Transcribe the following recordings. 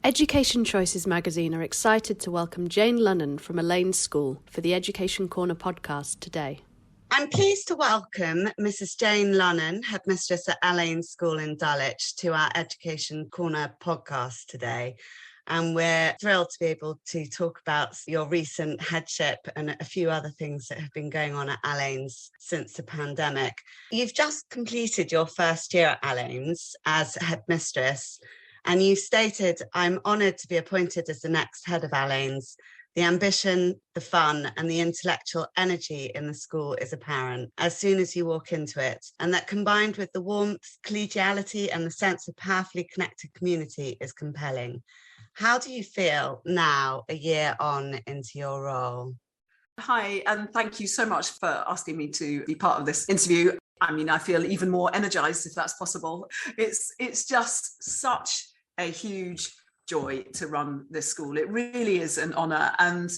Education Choices magazine are excited to welcome Jane Lunnon from Alleyn School for the Education Corner podcast today. I'm pleased to welcome Mrs. Jane Lunnon, Headmistress at Alleyn School in Dulwich, to our Education Corner podcast today. And we're thrilled to be able to talk about your recent headship and a few other things that have been going on at Alleyn's since the pandemic. You've just completed your first year at Alleyn's as Headmistress, and you stated, "I'm honoured to be appointed as the next head of Alleyn's. The ambition, the fun and the intellectual energy in the school is apparent as soon as you walk into it. And that combined with the warmth, collegiality and the sense of powerfully connected community is compelling." How do you feel now, a year on into your role? Hi, and thank you so much for asking me to be part of this interview. I mean, I feel even more energized if that's possible. It's just such a huge joy to run this school. It really is an honour, and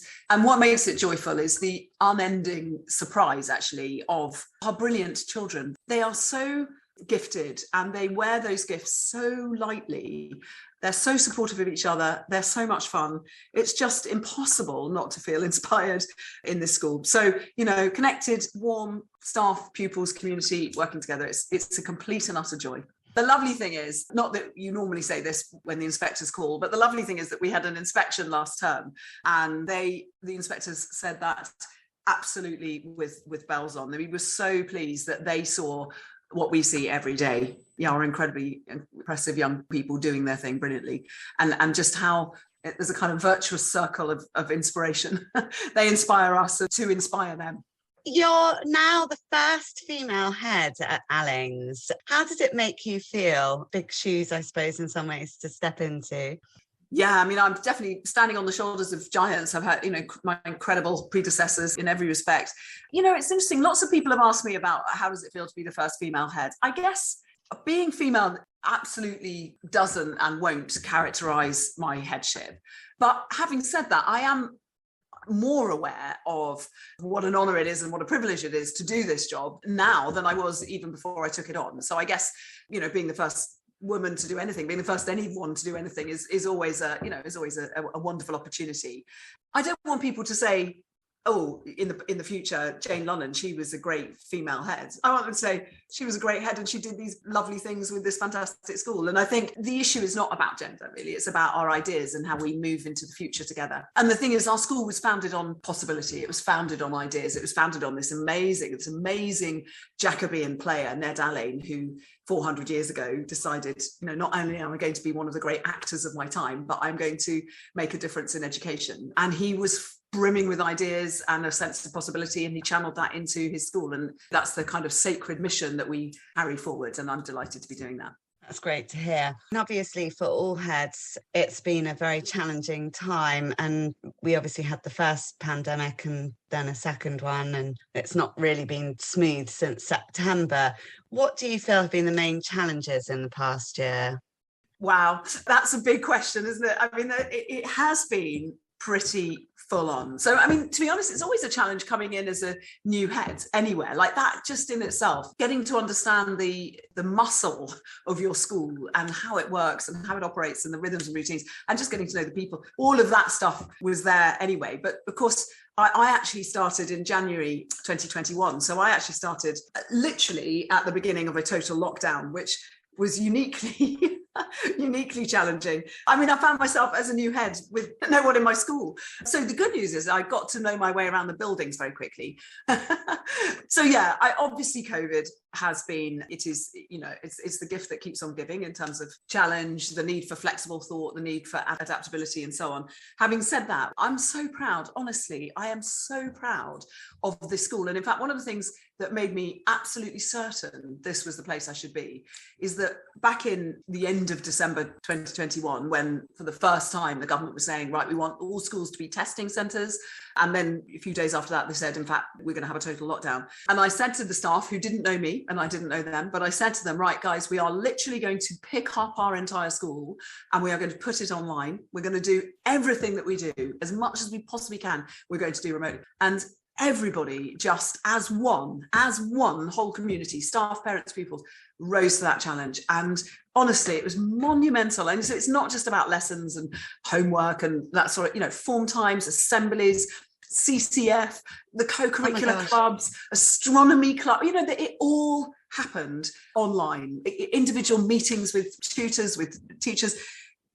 what makes it joyful is the unending surprise actually of our brilliant children. They are so gifted and they wear those gifts so lightly. They're so supportive of each other. They're so much fun. It's just impossible not to feel inspired in this school. So, connected, warm staff, pupils, community working together. It's a complete and utter joy. The lovely thing is, not that you normally say this when the inspectors call, but the lovely thing is that we had an inspection last term, and the inspectors said that absolutely with bells on. We were so pleased that they saw what we see every day. Our incredibly impressive young people doing their thing brilliantly, and just how there's a kind of virtuous circle of inspiration. They inspire us to inspire them. You're now the first female head at Alleyn's. How did it make you feel? Big shoes, I suppose, in some ways to step into. Yeah, I mean, I'm definitely standing on the shoulders of giants. I've had, my incredible predecessors in every respect. It's interesting. Lots of people have asked me about how does it feel to be the first female head. I guess being female absolutely doesn't and won't characterize my headship. But having said that, I am more aware of what an honour it is and what a privilege it is to do this job now than I was even before I took it on. So I guess, being the first woman to do anything, being the first anyone to do anything is always a wonderful opportunity. I don't want people to say, oh, in the future, Jane Lunnon, she was a great female head. I want them to say she was a great head and she did these lovely things with this fantastic school. And I think the issue is not about gender, really. It's about our ideas and how we move into the future together. And the thing is, our school was founded on possibility. It was founded on ideas. It was founded on this amazing Jacobean player, Ned Alleyn, who 400 years ago decided, not only am I going to be one of the great actors of my time, but I'm going to make a difference in education. And he was brimming with ideas and a sense of possibility, and he channeled that into his school, and that's the kind of sacred mission that we carry forward, and I'm delighted to be doing that. That's great to hear. And obviously for all heads, it's been a very challenging time, and we obviously had the first pandemic and then a second one, and it's not really been smooth since September. What do you feel have been the main challenges in the past year? Wow, that's a big question, isn't it? I mean, it has been pretty full on. So, I mean, to be honest, it's always a challenge coming in as a new head anywhere like that, just in itself, getting to understand the muscle of your school and how it works and how it operates and the rhythms and routines, and just getting to know the people. All of that stuff was there anyway. But of course, I actually started in January 2021. So I actually started literally at the beginning of a total lockdown, which was uniquely challenging. I mean, I found myself as a new head with no one in my school. So the good news is I got to know my way around the buildings very quickly. So yeah, obviously COVID has been, it's the gift that keeps on giving in terms of challenge, the need for flexible thought, the need for adaptability and so on. Having said that, I'm so proud, honestly, I am so proud of this school. And in fact, one of the things that made me absolutely certain this was the place I should be is that back in the end of December 2021, when for the first time the government was saying, right, we want all schools to be testing centres. And then a few days after that, they said, in fact, we're going to have a total lockdown. And I said to the staff who didn't know me, and I didn't know them, but I said to them, right, guys, we are literally going to pick up our entire school and we are going to put it online. We're going to do everything that we do, as much as we possibly can, we're going to do remotely. And everybody just as one whole community, staff, parents, pupils, rose to that challenge. And honestly, it was monumental. And so it's not just about lessons and homework and that sort of, form times, assemblies, CCF, the co-curricular clubs, astronomy club, it all happened online. Individual meetings with tutors, with teachers.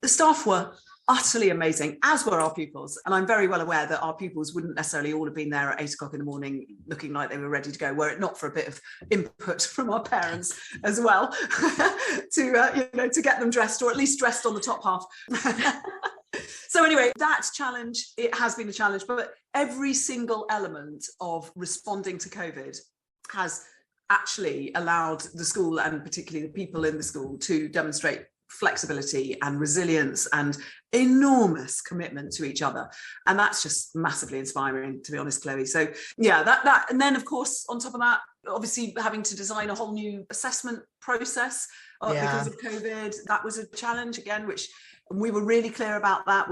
The staff were utterly amazing, as were our pupils. And I'm very well aware that our pupils wouldn't necessarily all have been there at 8 o'clock in the morning looking like they were ready to go, were it not for a bit of input from our parents as well to get them dressed, or at least dressed on the top half. So anyway, that challenge, it has been a challenge, but every single element of responding to COVID has actually allowed the school, and particularly the people in the school, to demonstrate flexibility and resilience and enormous commitment to each other. And that's just massively inspiring, to be honest, Chloe. So yeah, that and then of course on top of that, obviously having to design a whole new assessment process because of COVID, that was a challenge again, which we were really clear about that.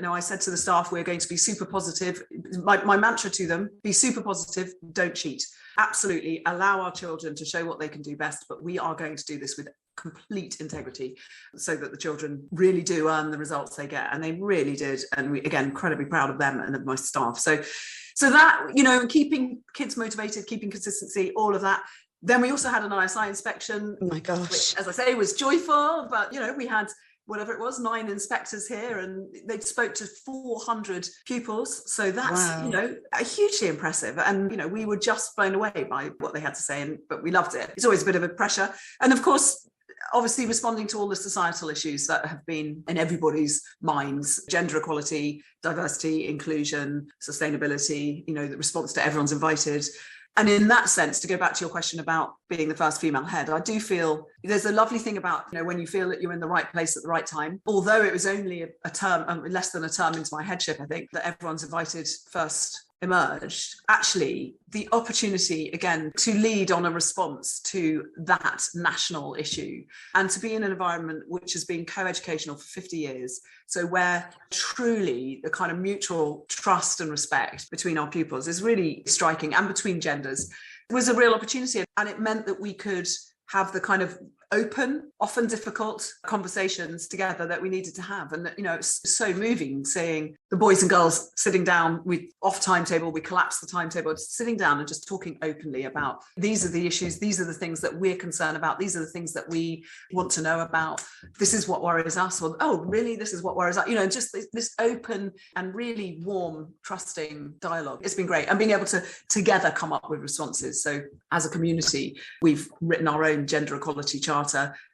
I said to the staff, we're going to be super positive. My mantra to them, be super positive, don't cheat. Absolutely allow our children to show what they can do best, but we are going to do this with complete integrity so that the children really do earn the results they get. And they really did. And we, again, incredibly proud of them and of my staff. So that, keeping kids motivated, keeping consistency, all of that. Then we also had an ISI inspection. Oh my gosh. Which, as I say, was joyful, but, we had whatever it was, 9 inspectors here, and they spoke to 400 pupils. So that's, hugely impressive. And, we were just blown away by what they had to say, but we loved it. It's always a bit of a pressure. And of course, obviously responding to all the societal issues that have been in everybody's minds, gender equality, diversity, inclusion, sustainability, the response to everyone's invited. And in that sense, to go back to your question about being the first female head, I do feel there's a lovely thing about, when you feel that you're in the right place at the right time. Although it was only a term, less than a term into my headship, I think, that everyone's invited first emerged, actually the opportunity again to lead on a response to that national issue and to be in an environment which has been co-educational for 50 years. So where truly the kind of mutual trust and respect between our pupils is really striking, and between genders, was a real opportunity. And it meant that we could have the kind of open, often difficult conversations together that we needed to have. And, it's so moving seeing the boys and girls sitting down, off timetable, we collapsed the timetable, sitting down and just talking openly about these are the issues, these are the things that we're concerned about, these are the things that we want to know about, this is what worries us, or, oh, really, this is what worries us, just this open and really warm, trusting dialogue. It's been great. And being able to together come up with responses. So as a community, we've written our own gender equality charter,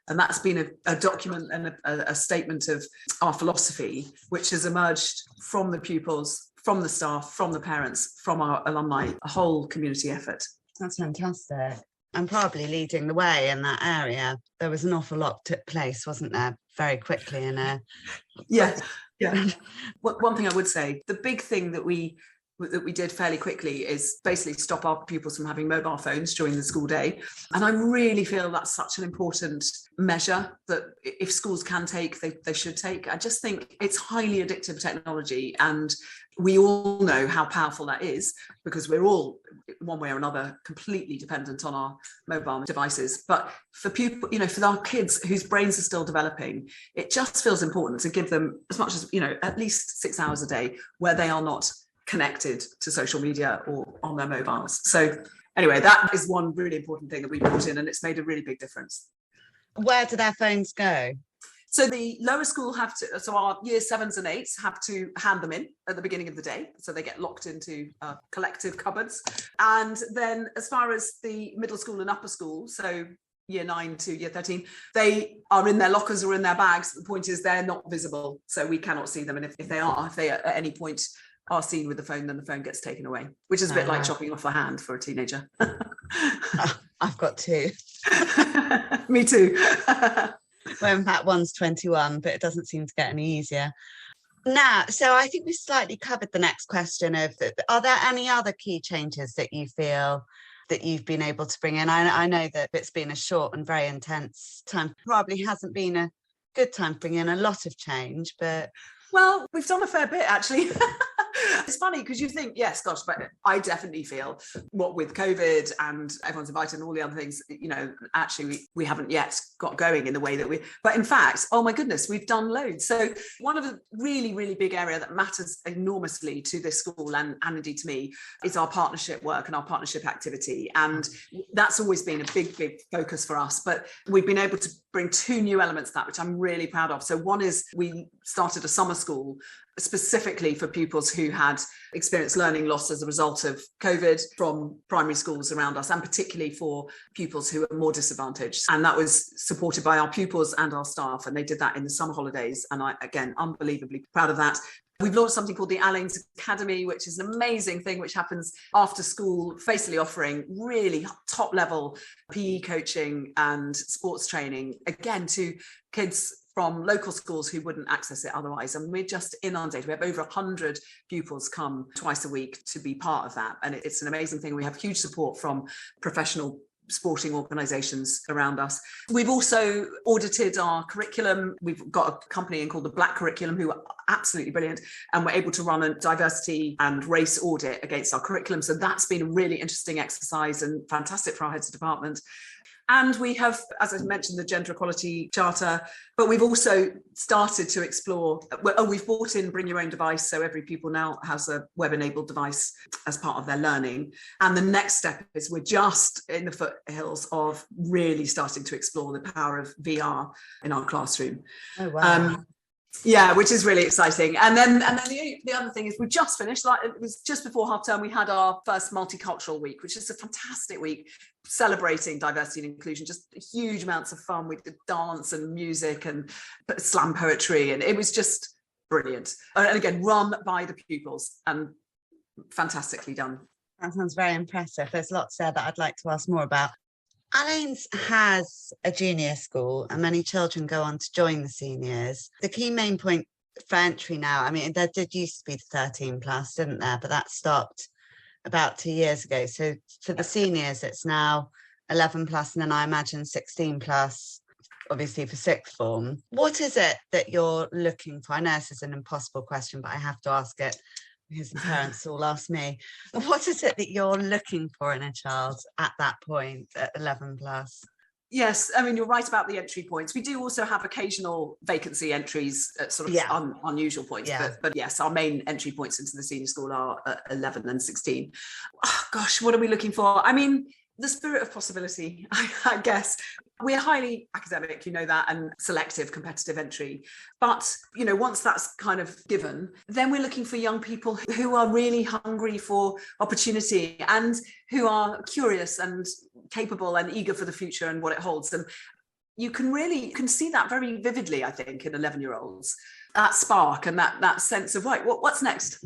and that's been a document and a statement of our philosophy, which has emerged from the pupils, from the staff, from the parents, from our alumni, a whole community effort. That's fantastic. And probably leading the way in that area. There was an awful lot took place, wasn't there, very quickly in Yeah. One thing I would say, the big thing that we did fairly quickly is basically stop our pupils from having mobile phones during the school day. And I really feel that's such an important measure that if schools can take, they should take. I just think it's highly addictive technology, and we all know how powerful that is because we're all, one way or another, completely dependent on our mobile devices. But for people, for our kids whose brains are still developing, it just feels important to give them as much as, at least 6 hours a day where they are not connected to social media or on their mobiles. So anyway, that is one really important thing that we brought in, and it's made a really big difference. Where do their phones go? So the lower school so our year 7s and 8s have to hand them in at the beginning of the day. So they get locked into collective cupboards. And then as far as the middle school and upper school, so year 9 to year 13, they are in their lockers or in their bags. The point is they're not visible. So we cannot see them. And if they at any point are seen with the phone, then the phone ges taken away, which is a bit like chopping off a hand for a teenager. I've got 2. Me too. Well, in fact, one's 21, but it doesn't seem to get any easier. Now, so I think we slightly covered the next question of, are there any other key changes that you feel that you've been able to bring in? I know that it's been a short and very intense time. Probably hasn't been a good time to bring in a lot of change, but... Well, we've done a fair bit, actually. It's funny because you think, yes, gosh, but I definitely feel what with COVID and everyone's invited and all the other things, actually we haven't yet got going in the way that but in fact, oh my goodness, we've done loads. So one of the really, really big area that matters enormously to this school and indeed to me is our partnership work and our partnership activity. And that's always been a big, big focus for us. But we've been able to bring 2 new elements to that, which I'm really proud of. So one is we started a summer school specifically for pupils who had experienced learning loss as a result of COVID from primary schools around us, and particularly for pupils who are more disadvantaged. And that was supported by our pupils and our staff, and they did that in the summer holidays. And I, again, unbelievably proud of that. We've launched something called the Alleyn Academy, which is an amazing thing which happens after school, basically offering really top level PE coaching and sports training, again, to kids from local schools who wouldn't access it otherwise. And we're just inundated. We have over 100 pupils come twice a week to be part of that. And it's an amazing thing. We have huge support from professional sporting organisations around us. We've also audited our curriculum. We've got a company called the Black Curriculum who are absolutely brilliant, and we're able to run a diversity and race audit against our curriculum. So that's been a really interesting exercise and fantastic for our heads of department. And we have, as I mentioned, the Gender Equality Charter, but we've also started to explore, we've brought in Bring Your Own Device, so every pupil now has a web-enabled device as part of their learning. And the next step is we're just in the foothills of really starting to explore the power of VR in our classroom. Oh, wow. Yeah, which is really exciting. And then the other thing is we just finished, like it was just before half term, we had our first multicultural week, which is a fantastic week celebrating diversity and inclusion, just huge amounts of fun. We did dance and music and slam poetry, and it was just brilliant. And again, run by the pupils and fantastically done. That sounds very impressive. There's lots there that I'd like to ask more about. Alleyn's has a junior school and many children go on to join the seniors. The key main point for entry now, I mean, there did used to be the 13 plus, didn't there? But that stopped about 2 years ago. So for the seniors, it's now 11 plus, and then I imagine 16 plus, obviously for sixth form. What is it that you're looking for? I know this is an impossible question, but I have to ask it because the parents all ask me. What is it that you're looking for in a child at that point, at 11 plus? Yes, I mean, you're right about the entry points. We do also have occasional vacancy entries at sort of unusual points. Yeah. But yes, our main entry points into the senior school are 11 and 16. Oh, gosh, what are we looking for? I mean, the spirit of possibility, I guess. We're highly academic, you know that, and selective competitive entry. But, once that's kind of given, then we're looking for young people who are really hungry for opportunity and who are curious and capable and eager for the future and what it holds. And you can see that very vividly, I think, in 11-year-olds. That spark and that sense of, right, what's next?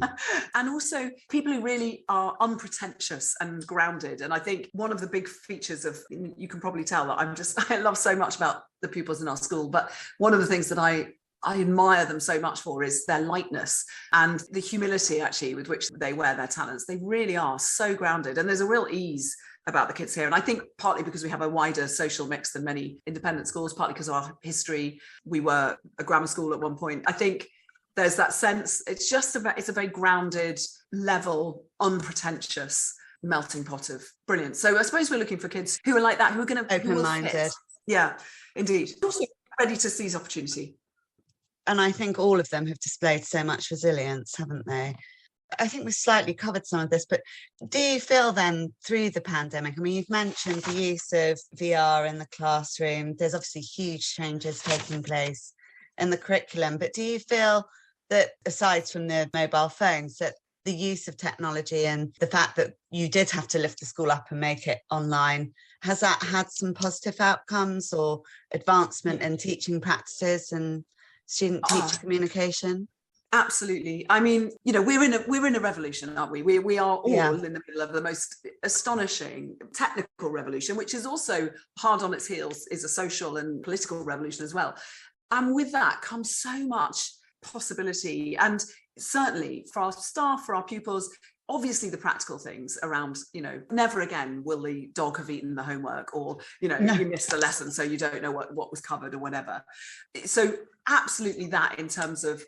And also people who really are unpretentious and grounded. And I think one of the big features of, you can probably tell that I love so much about the pupils in our school, but one of the things that I admire them so much for is their lightness and the humility actually with which they wear their talents. They really are so grounded, and there's a real ease about the kids here. And I think partly because we have a wider social mix than many independent schools, partly because of our history. We were a grammar school at one point. I think there's that sense, it's a very grounded, level, unpretentious melting pot of brilliance. So I suppose we're looking for kids who are like that, who are going to open-minded. Yeah, indeed. Also ready to seize opportunity. And I think all of them have displayed so much resilience, haven't they? I think we've slightly covered some of this, but do you feel then through the pandemic, I mean, you've mentioned the use of VR in the classroom. There's obviously huge changes taking place in the curriculum, but do you feel that aside from the mobile phones, that the use of technology and the fact that you did have to lift the school up and make it online, has that had some positive outcomes or advancement in teaching practices and student-teacher communication? Absolutely. I mean, we're in a revolution, aren't we? We are all in the middle of the most astonishing technical revolution, which is also hard on its heels, is a social and political revolution as well. And with that comes so much possibility. And certainly for our staff, for our pupils, obviously the practical things around, never again will the dog have eaten the homework, or, you missed a lesson so you don't know what was covered or whatever. So absolutely that in terms of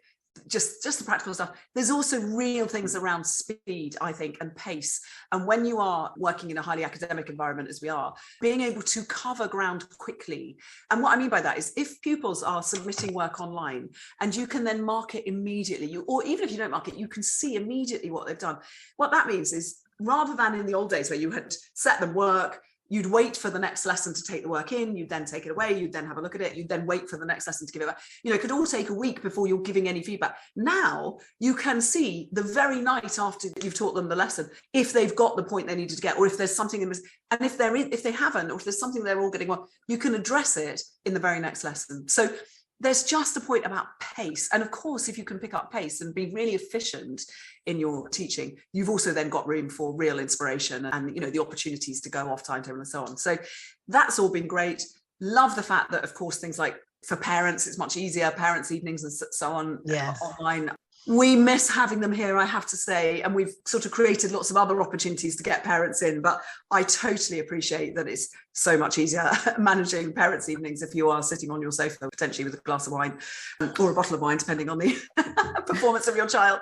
just the practical stuff. There's also real things around speed, I think, and pace. And when you are working in a highly academic environment, as we are, being able to cover ground quickly. And what I mean by that is if pupils are submitting work online and you can then mark it immediately, or even if you don't mark it, you can see immediately what they've done. What that means is, rather than in the old days where you had set them work, you'd wait for the next lesson to take the work in, you'd then take it away, you'd then have a look at it, you'd then wait for the next lesson to give it back. It could all take a week before you're giving any feedback. Now you can see the very night after you've taught them the lesson if they've got the point they needed to get, or if there's something in this, and if they haven't, or if there's something they're all getting wrong, you can address it in the very next lesson. So there's just a point about pace. And of course, if you can pick up pace and be really efficient in your teaching, you've also then got room for real inspiration and, the opportunities to go off timetable and so on. So that's all been great. Love the fact that, of course, things like for parents, it's much easier, parents' evenings and so on, online. We miss having them here, I have to say, and we've sort of created lots of other opportunities to get parents in, but I totally appreciate that it's so much easier managing parents' evenings if you are sitting on your sofa, potentially with a glass of wine or a bottle of wine, depending on the performance of your child.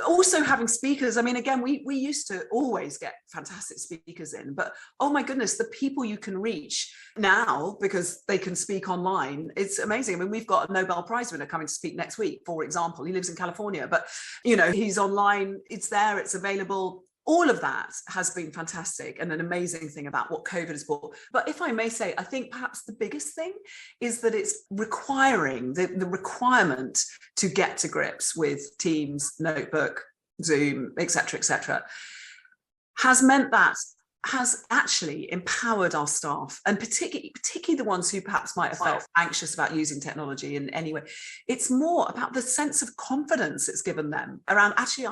Also having speakers. I mean, again, we used to always get fantastic speakers in, but oh my goodness, the people you can reach now because they can speak online, it's amazing. I mean, we've got a Nobel Prize winner coming to speak next week, for example. He lives in California, but he's online, it's there, it's available. All of that has been fantastic and an amazing thing about what COVID has brought. But if I may say, I think perhaps the biggest thing is that it's requiring the requirement to get to grips with Teams, Notebook, Zoom, etc., has meant that has actually empowered our staff, and particularly the ones who perhaps might have felt anxious about using technology in any way. It's more about the sense of confidence it's given them around, actually,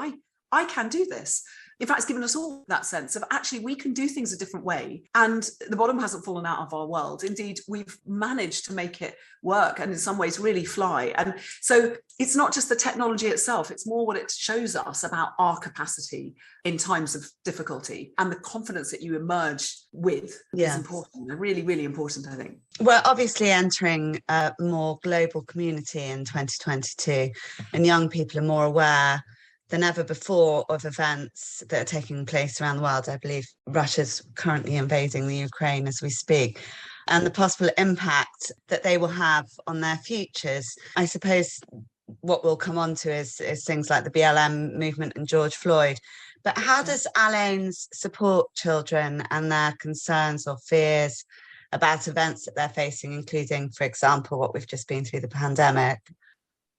I can do this. In fact, it's given us all that sense of actually we can do things a different way, and the bottom hasn't fallen out of our world. Indeed, we've managed to make it work and in some ways really fly. And so it's not just the technology itself, it's more what it shows us about our capacity in times of difficulty, and the confidence that you emerge with is important, really, really important, I think. We're obviously entering a more global community in 2022, and young people are more aware than ever before of events that are taking place around the world. I believe Russia's currently invading the Ukraine as we speak, and the possible impact that they will have on their futures. I suppose what we'll come on to is things like the BLM movement and George Floyd. But how does Alleyn support children and their concerns or fears about events that they're facing, including, for example, what we've just been through, the pandemic?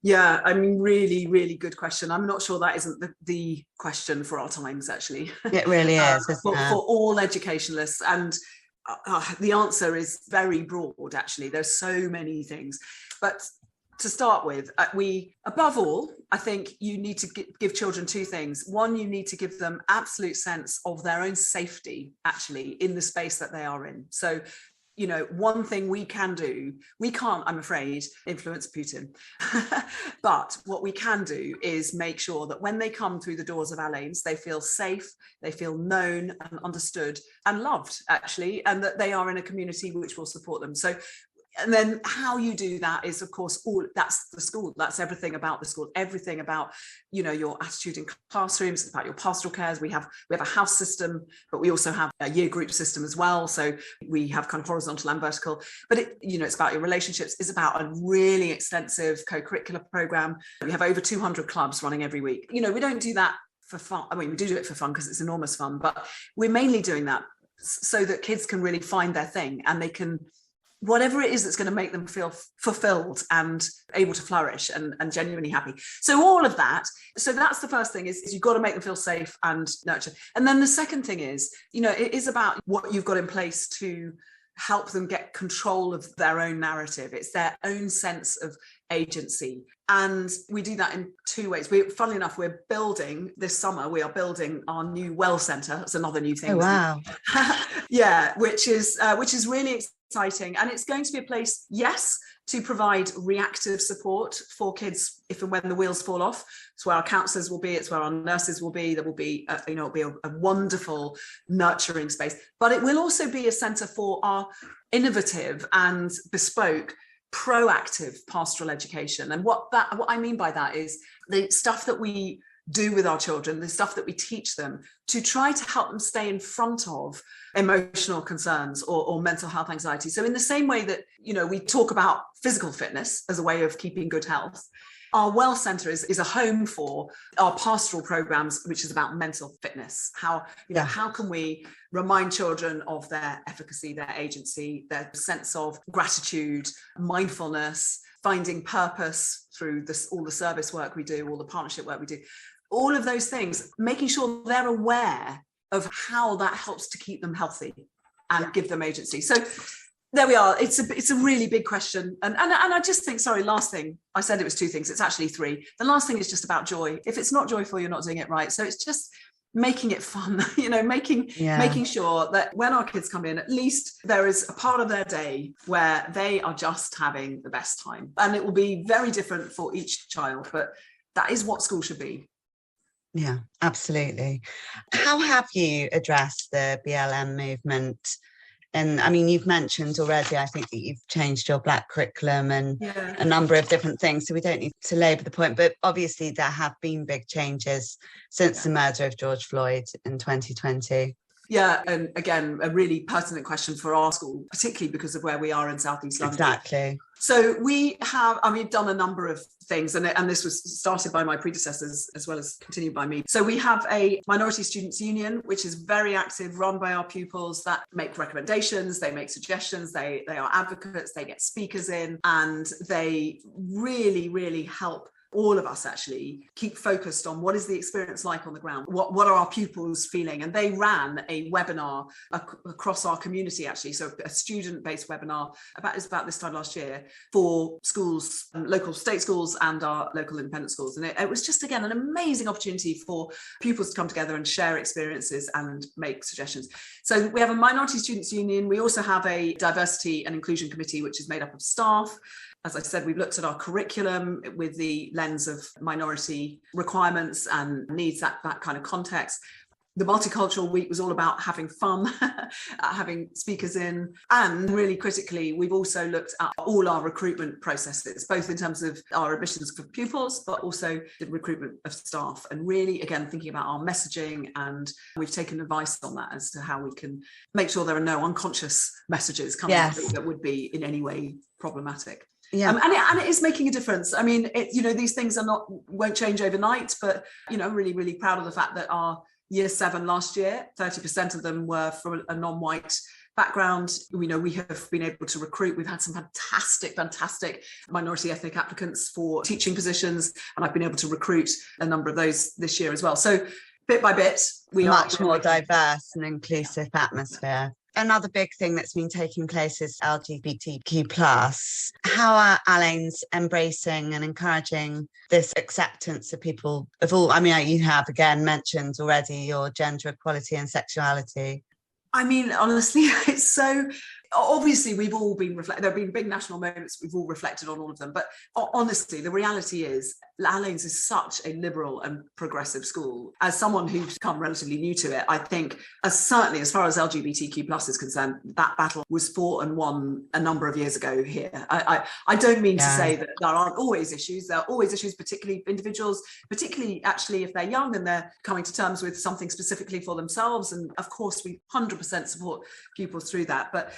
Yeah, I mean, really, really good question. I'm not sure that isn't the question for our times, actually. It really is, for all educationalists. And the answer is very broad, actually. There's so many things. But to start with, above all, I think you need to give children two things. One, you need to give them absolute sense of their own safety, actually, in the space that they are in. So, one thing we can do, we can't, I'm afraid, influence Putin. But what we can do is make sure that when they come through the doors of Alleyn's, they feel safe, they feel known and understood and loved, actually, and that they are in a community which will support them. So, and then how you do that is, of course, that's the school. That's everything about the school, everything about, your attitude in classrooms, about your pastoral cares. We have a house system, but we also have a year group system as well. So we have kind of horizontal and vertical, but it's about your relationships. It's about a really extensive co-curricular program. We have over 200 clubs running every week. We don't do that for fun. I mean, we do it for fun because it's enormous fun, but we're mainly doing that so that kids can really find their thing and they can, whatever it is that's going to make them feel fulfilled and able to flourish and genuinely happy. So all of that. So that's the first thing is you've got to make them feel safe and nurtured. And then the second thing is, it is about what you've got in place to help them get control of their own narrative. It's their own sense of agency. And we do that in two ways. Funnily enough, we're building this summer, we are building our new well centre. That's another new thing. Oh, wow. Yeah, which is really exciting. And it's going to be a place, yes, to provide reactive support for kids if and when the wheels fall off. It's where our counsellors will be, it's where our nurses will be. There will be, it'll be a wonderful nurturing space. But it will also be a centre for our innovative and bespoke proactive pastoral education. And what I mean by that is the stuff that we do with our children, the stuff that we teach them, to try to help them stay in front of emotional concerns or mental health anxiety. So in the same way that, we talk about physical fitness as a way of keeping good health, our Well Centre is a home for our pastoral programs, which is about mental fitness. How can we remind children of their efficacy, their agency, their sense of gratitude, mindfulness, finding purpose through all the service work we do, all the partnership work we do, all of those things, making sure they're aware of how that helps to keep them healthy and give them agency. So there we are. It's a really big question. And I just think, sorry, last thing, I said it was 2 things. It's actually 3. The last thing is just about joy. If it's not joyful, you're not doing it right. So it's just making it fun, making sure that when our kids come in, at least there is a part of their day where they are just having the best time. And it will be very different for each child, but that is what school should be. Yeah, absolutely. How have you addressed the BLM movement? And I mean, you've mentioned already, I think that you've changed your Black curriculum and a number of different things. So we don't need to labour the point, but obviously there have been big changes since the murder of George Floyd in 2020. Yeah, and again, a really pertinent question for our school, particularly because of where we are in South East London. Exactly. So we've done a number of things, and this was started by my predecessors as well as continued by me. So we have a Minority Students' Union, which is very active, run by our pupils, that make recommendations, they make suggestions, they are advocates, they get speakers in, and they really, really help all of us actually keep focused on what is the experience like on the ground, what are our pupils feeling. And they ran a webinar across our community, actually, so a student-based webinar about this time last year for schools, local state schools and our local independent schools. And it was just, again, an amazing opportunity for pupils to come together and share experiences and make suggestions. So we have a Minority Students' Union. We also have a Diversity and Inclusion Committee, which is made up of staff. As I said, we've looked at our curriculum with the lens of minority requirements and needs, that kind of context. The Multicultural Week was all about having fun, having speakers in. And really critically, we've also looked at all our recruitment processes, both in terms of our admissions for pupils, but also the recruitment of staff. And really, again, thinking about our messaging. And we've taken advice on that as to how we can make sure there are no unconscious messages coming through that would be in any way problematic. Yeah. And it is making a difference. I mean, these things won't change overnight, but, really, really proud of the fact that our Year 7 last year, 30% of them were from a non-white background. We have been able to recruit. We've had some fantastic minority ethnic applicants for teaching positions, and I've been able to recruit a number of those this year as well. So bit by bit, we are much more diverse and inclusive atmosphere. Another big thing that's been taking place is LGBTQ+. How are Alleyn's embracing and encouraging this acceptance of people of all? I mean, you have again mentioned already your gender equality and sexuality. I mean, honestly, it's so... Obviously, we've all been reflected. There have been big national moments. We've all reflected on all of them. But honestly, the reality is, Alleyn's is such a liberal and progressive school. As someone who's come relatively new to it, I think, certainly as far as LGBTQ+ is concerned, that battle was fought and won a number of years ago here. I don't mean to say that there aren't always issues. There are always issues, particularly individuals, particularly actually if they're young and they're coming to terms with something specifically for themselves. And of course, we 100% support pupils through that. But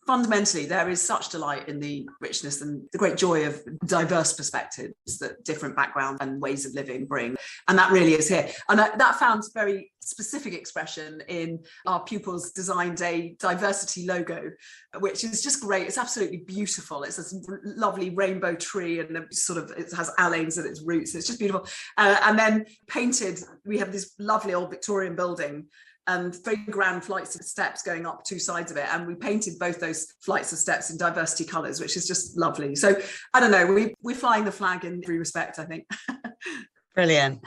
fundamentally, there is such delight in the richness and the great joy of diverse perspectives that different backgrounds and ways of living bring. And that really is here. And that found very specific expression in our pupils designed a diversity logo, which is just great. It's absolutely beautiful. It's this lovely rainbow tree and it has Alleyn's at its roots. It's just beautiful. And then painted, we have this lovely old Victorian building and very grand flights of steps going up 2 sides of it. And we painted both those flights of steps in diversity colours, which is just lovely. So I don't know, we're flying the flag in every respect, I think. Brilliant.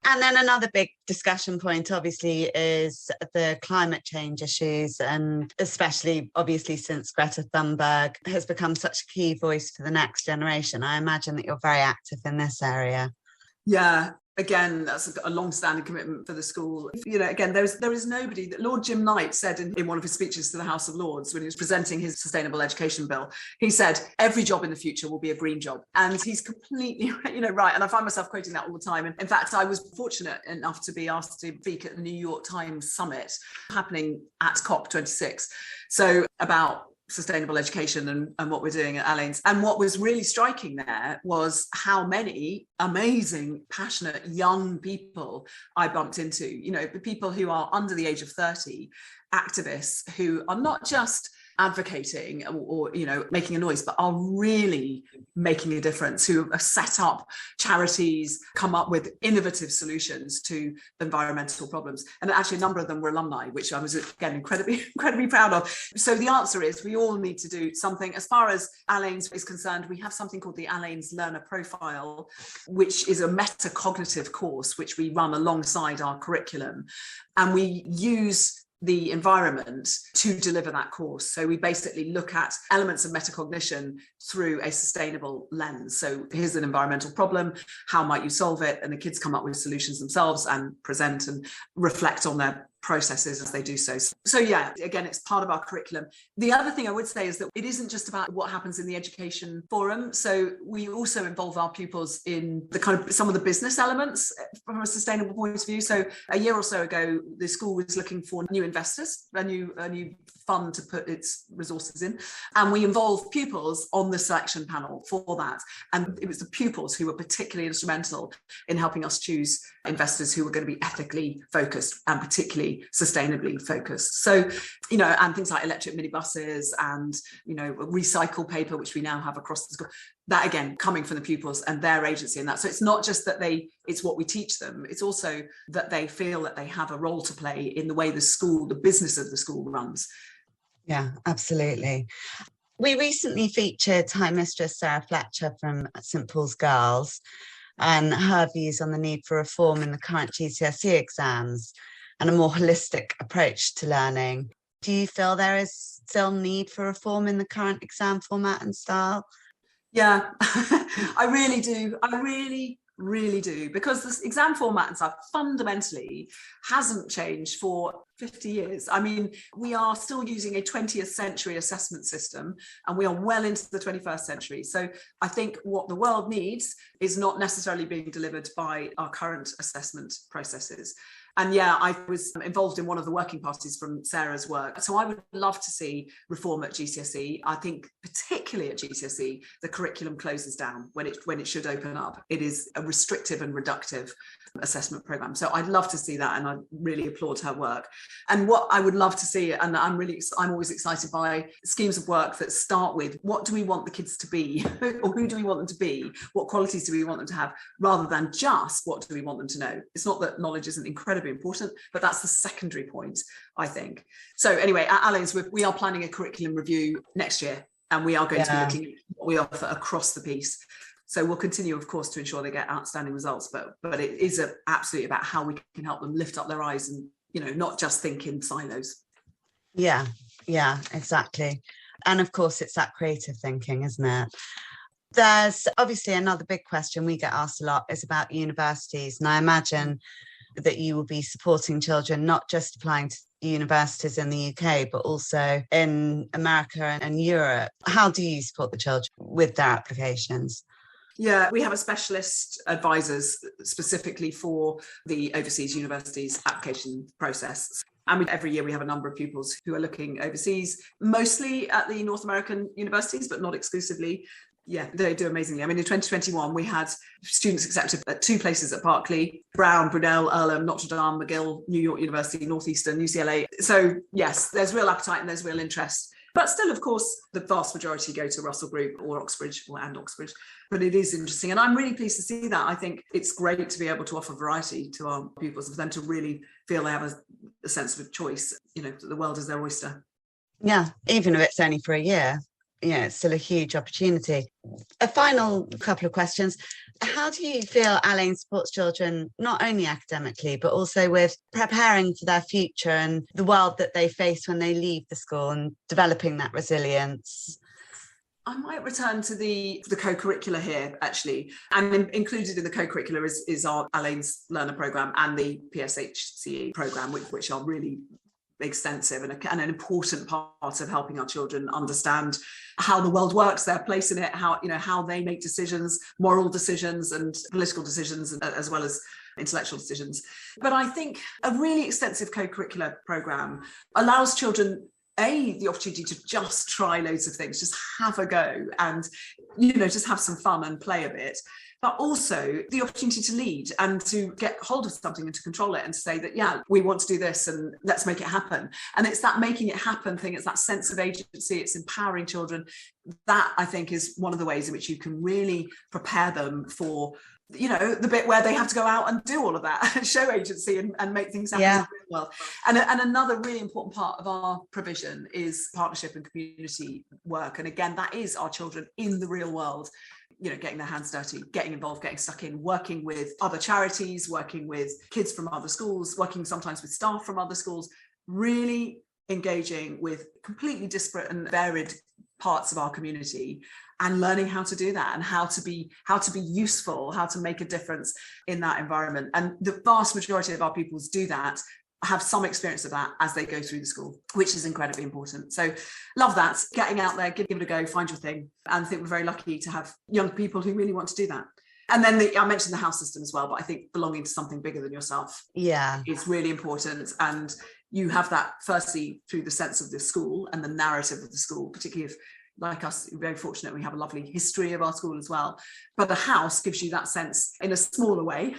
And then another big discussion point, obviously, is the climate change issues, and especially, obviously, since Greta Thunberg has become such a key voice for the next generation. I imagine that you're very active in this area. Yeah. Again, that's a long-standing commitment for the school. Again, there is nobody that Lord Jim Knight said in one of his speeches to the House of Lords when he was presenting his sustainable education bill. He said, every job in the future will be a green job. And he's completely, right. And I find myself quoting that all the time. And in fact, I was fortunate enough to be asked to speak at the New York Times Summit happening at COP26. So about sustainable education and what we're doing at Alleyn. And what was really striking there was how many amazing, passionate young people I bumped into, the people who are under the age of 30, activists who are not just advocating or making a noise, but are really making a difference, who have set up charities, come up with innovative solutions to environmental problems. And actually a number of them were alumni, which I was again incredibly proud of. So the answer is we all need to do something. As far as Alleyn is concerned, we have something called the Alleyn's Learner Profile, which is a metacognitive course which we run alongside our curriculum, and we use the environment to deliver that course. So we basically look at elements of metacognition through a sustainable lens. So here's an environmental problem, how might you solve it? And the kids come up with solutions themselves and present and reflect on their processes as they do so. So yeah, again, it's part of our curriculum. The other thing I would say is that it isn't just about what happens in the education forum. So we also involve our pupils in the kind of some of the business elements from a sustainable point of view. So a year or so ago, the school was looking for new investors, a new fund to put its resources in. And we involved pupils on the selection panel for that. And it was the pupils who were particularly instrumental in helping us choose investors who were going to be ethically focused and particularly sustainably focused. So, and things like electric minibuses and, recycle paper, which we now have across the school. That again, coming from the pupils and their agency in that. So it's not just that it's what we teach them, it's also that they feel that they have a role to play in the way the business of the school runs. Yeah, absolutely. We recently featured Headmistress Sarah Fletcher from St Paul's Girls and her views on the need for reform in the current GCSE exams and a more holistic approach to learning. Do you feel there is still need for reform in the current exam format and style? Yeah, I really do. I really do, because this exam format and stuff fundamentally hasn't changed for 50 years. I mean, we are still using a 20th century assessment system and we are well into the 21st century. So I think what the world needs is not necessarily being delivered by our current assessment processes. And yeah, I was involved in one of the working parties from Sarah's work. So I would love to see reform at GCSE. I think particularly at GCSE, the curriculum closes down when it should open up. It is a restrictive and reductive assessment program. So I'd love to see that, and I really applaud her work. And what I would love to see, and I'm always excited by schemes of work that start with what do we want the kids to be, or who do we want them to be? What qualities do we want them to have, rather than just what do we want them to know? It's not that knowledge isn't incredibly important, but that's the secondary point, I think. So anyway, at Alleyn's, we are planning a curriculum review next year, and we are going to be looking at what we offer across the piece. So we'll continue, of course, to ensure they get outstanding results, but it is absolutely about how we can help them lift up their eyes and, not just think in silos. Yeah, exactly. And of course, it's that creative thinking, isn't it? There's obviously another big question we get asked a lot is about universities. And I imagine that you will be supporting children, not just applying to universities in the UK, but also in America and Europe. How do you support the children with their applications? Yeah, we have a specialist advisors specifically for the overseas universities application process. And every year we have a number of pupils who are looking overseas, mostly at the North American universities, but not exclusively. Yeah, they do amazingly. I mean, in 2021, we had students accepted at 2 places at Berkeley: Brown, Brunel, Earlham, Notre Dame, McGill, New York University, Northeastern, UCLA. So yes, there's real appetite and there's real interest. But still, of course, the vast majority go to Russell Group or Oxbridge and Oxbridge. But it is interesting. And I'm really pleased to see that. I think it's great to be able to offer variety to our pupils, for them to really feel they have a sense of choice, the world is their oyster. Yeah, even if it's only for a year. It's still a huge opportunity. A final couple of questions. How do you feel Alleyn supports children, not only academically, but also with preparing for their future and the world that they face when they leave the school and developing that resilience? I might return to the co-curricular here, actually. And included in the co-curricular is our Alleyn's Learner programme and the PSHCE programme, which are really extensive and an important part of helping our children understand how the world works, their place in it, how they make decisions, moral decisions and political decisions, as well as intellectual decisions. But I think a really extensive co-curricular programme allows children the opportunity to just try loads of things, just have a go and, just have some fun and play a bit, but also the opportunity to lead and to get hold of something and to control it and to say that, yeah, we want to do this and let's make it happen. And it's that making it happen thing. It's that sense of agency. It's empowering children. That, I think, is one of the ways in which you can really prepare them for the bit where they have to go out and do all of that, show agency and make things happen. Yeah. Well, and another really important part of our provision is partnership and community work. And again, that is our children in the real world, getting their hands dirty, getting involved, getting stuck in, working with other charities, working with kids from other schools, working sometimes with staff from other schools, really engaging with completely disparate and varied parts of our community and learning how to do that and how to be useful, how to make a difference in that environment. And the vast majority of our pupils do that, have some experience of that as they go through the school, which is incredibly important. So love that, getting out there, give it a go, find your thing. And I think we're very lucky to have young people who really want to do that. And then I mentioned the house system as well, but I think belonging to something bigger than yourself is really important. And you have that firstly through the sense of the school and the narrative of the school, particularly if, like us, we're very fortunate we have a lovely history of our school as well. But the house gives you that sense in a smaller way.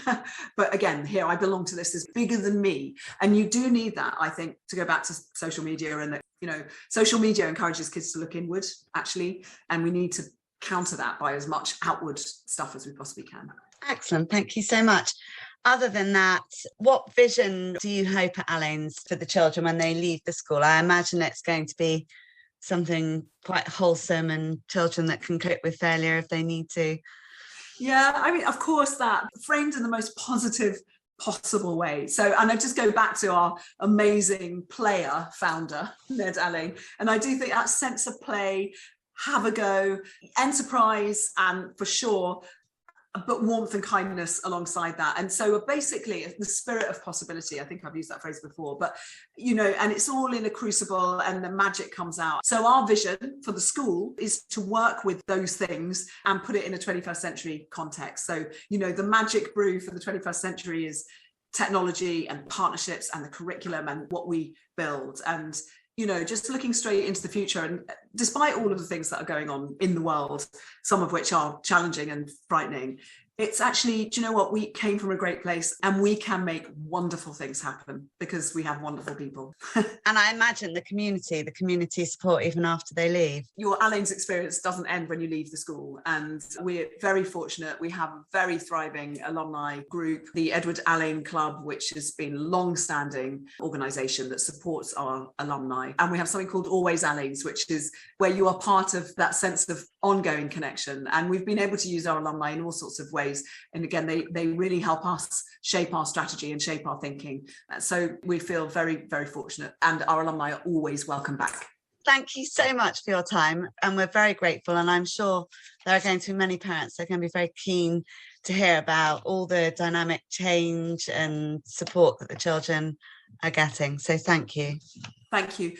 But again, here, I belong to this, is bigger than me. And you do need that, I think, to go back to social media, and that, social media encourages kids to look inward, actually. And we need to counter that by as much outward stuff as we possibly can. Excellent. Thank you so much. Other than that, what vision do you hope at Alleyn's for the children when they leave the school? I imagine it's going to be something quite wholesome and children that can cope with failure if they need to. Yeah, I mean, of course, that framed in the most positive possible way. So, and I just go back to our amazing player founder, Ned Alleyn. And I do think that sense of play, have a go, enterprise, and for sure, but warmth and kindness alongside that. And so basically the spirit of possibility, I think I've used that phrase before, but and it's all in a crucible and the magic comes out. So our vision for the school is to work with those things and put it in a 21st century context. So, the magic brew for the 21st century is technology and partnerships and the curriculum and what we build. And just looking straight into the future. And despite all of the things that are going on in the world, some of which are challenging and frightening, it's actually, do you know what? We came from a great place and we can make wonderful things happen because we have wonderful people. And I imagine the community support even after they leave. Your Alleyn's experience doesn't end when you leave the school. And we're very fortunate. We have a very thriving alumni group, the Edward Alleyn Club, which has been a long-standing organisation that supports our alumni. And we have something called Always Alleyn's, which is where you are part of that sense of ongoing connection. And we've been able to use our alumni in all sorts of ways. And again, they really help us shape our strategy and shape our thinking. So we feel very, very fortunate, and our alumni are always welcome back. Thank you so much for your time, and we're very grateful. And I'm sure there are going to be many parents that are going to be very keen to hear about all the dynamic change and support that the children are getting. So thank you. Thank you.